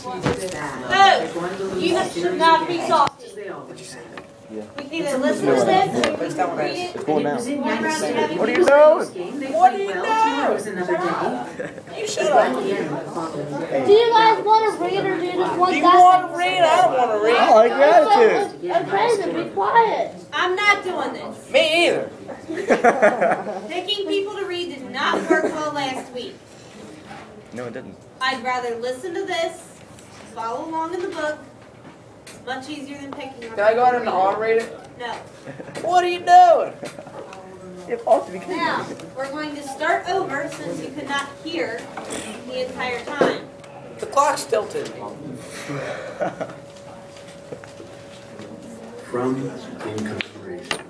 No, you should not be salty. Yeah. We can either listen to this, or we can read it. It's going down. What are you doing? What are you doing? You shut up. Do you guys want to read or do you just want Do you want to read? I don't want to read. I like your attitude. Okay, then be quiet. I'm not doing this. Me either. Picking people to read did not work well last week. No, it didn't. I'd rather listen to this, follow along in the book. It's much easier than picking. Can I go ahead and on-read it? No. What are you doing? Now, we're going to start over since you could not hear the entire time. The clock's tilted. From incarceration.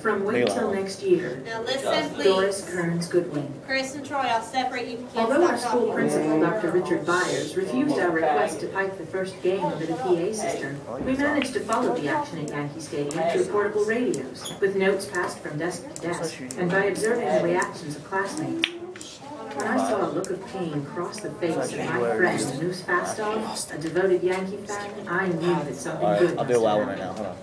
From wait till next year. Now listen, Doris please. Kearns Goodwin. Chris and Troy, I'll separate you. You can't Although our stop school talking. principal, Dr. Richard Byers, refused our request to pipe the first game over the PA system, we managed to follow the action at Yankee Stadium through portable radios, with notes passed from desk to desk, and by observing the reactions of classmates. When I saw a look of pain cross the face of my friend, Moose Fastall, a devoted Yankee fan, I knew that something good I'll must do a have loud one right happened. now. Hold on.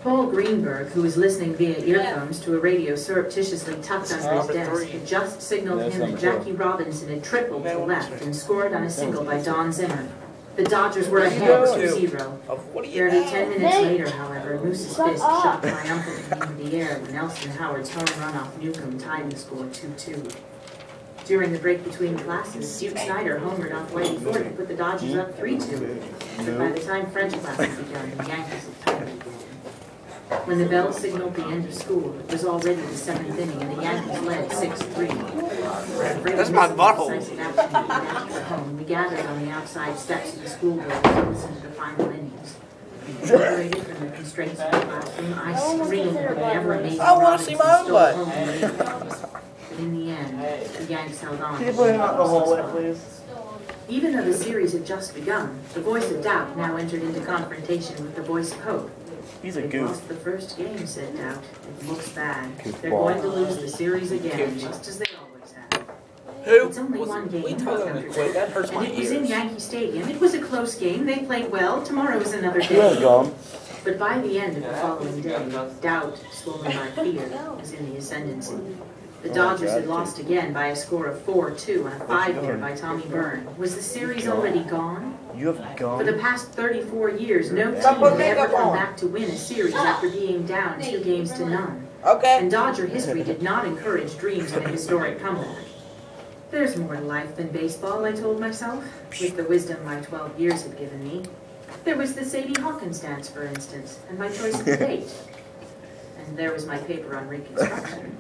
Paul Greenberg, who was listening via earphones to a radio surreptitiously tucked under his desk, had just signaled him that Jackie Robinson had tripled to left and scored on a single by Don Zimmer. The Dodgers were ahead 2-0. Barely 10 minutes later, however, Moose's fist shot triumphantly into the air when Nelson Howard's home run off Newcomb tied the score 2-2. During the break between classes, Duke Snyder homered off Whitey Ford to put the Dodgers up 3-2. But by the time French classes began, the Yankees had tied it again. When the bell signaled the end of school, it was already the 7th inning, and the Yankees led 6-3. That's my butthole. We gathered on the outside steps of the school building to listen to the final innings. Separated from the constraints of the classroom, I screamed for the ever-amazing I want to see my own butt. But in the end, the Yanks held on. Can you put him out in the hallway, please? Even though the series had just begun, the voice of doubt now entered into confrontation with the voice of hope. He's a They goof. lost the first game, said Doubt. It looks bad. They're going to lose the series again, just as they always have. Who? It's only one game. We told them to quit. That hurts my And it was in ears. Yankee Stadium. It was a close game. They played well. Tomorrow is another You're day. gum. But by the end of the following day, Doubt, swollen by fear, was in the ascendancy. The Dodgers had lost again by a score of 4-2 on a 5-hit by Tommy Byrne. Was the series already gone? You have For the gum. past 34 years, no team had ever come back to win a series after being down 2-0. Okay. And Dodger history did not encourage dreams of a historic comeback. There's more to life than baseball, I told myself, with the wisdom my 12 years had given me. There was the Sadie Hawkins dance, for instance, and my choice of date. And there was my paper on Reconstruction.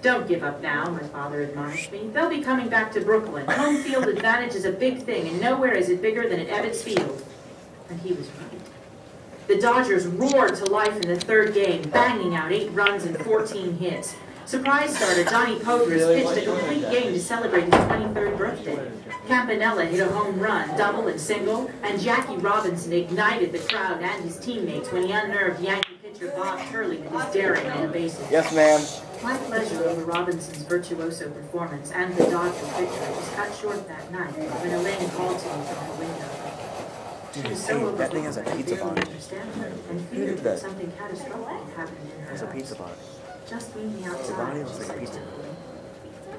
Don't give up now, my father admonished me. They'll be coming back to Brooklyn. Home field advantage is a big thing, and nowhere is it bigger than at Ebbets Field. And he was right. The Dodgers roared to life in the third game, banging out 8 runs and 14 hits. Surprise starter Johnny Podres pitched a complete game to celebrate his 23rd birthday. Campanella hit a home run, double and single, and Jackie Robinson ignited the crowd and his teammates when he unnerved Yankee pitcher Bob Turley with his daring on the bases. Yes, ma'am. My pleasure over Robinson's virtuoso performance and the Dodgers' victory was cut short that night when Elaine called to me from her window. She was so Hey, that thing has a overwhelmed I pizza barely on it. understand her and Who feared did that that? something catastrophic had happened in her There's a house. pizza box. Just meet me outside, body she looks like a said pizza. simply.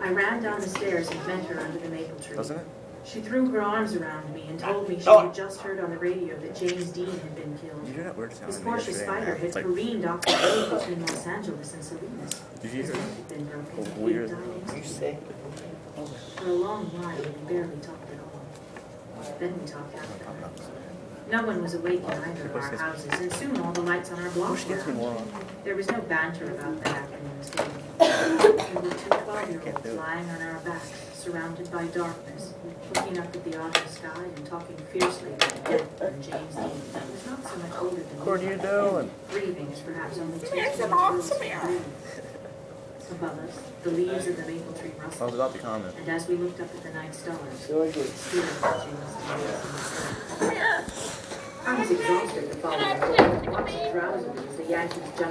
I ran down the stairs and met her under the maple tree. Doesn't it? She threw her arms around me and told me she had just heard on the radio that James Dean had been killed. Did you hear that weird sound? His I made Porsche yesterday? Spider had It's like, careened off the road between Los Angeles and Salinas. did you His hear neck that? had been broken. Oh, He weird. died You instantly. say? For a long while, we barely talked at all. Then we talked after. No one was awake in either of our houses, and soon all the lights on our block She were gets me more out. on. There was no banter about that afternoon's game. We were 2 12-year-olds lying on our backs, surrounded by darkness, looking up at the autumn sky and talking fiercely about death and James Dean, who was not so much older than What are you doing? Breathing is perhaps only 2 There's an minutes awesome to air. breathe. Above us, the leaves of the maple tree I was rustled, about to comment. and as we looked up at the night stars, So good. still watching us in the sky. I was exhausted the following day, watching drowsily as the Yankees jumped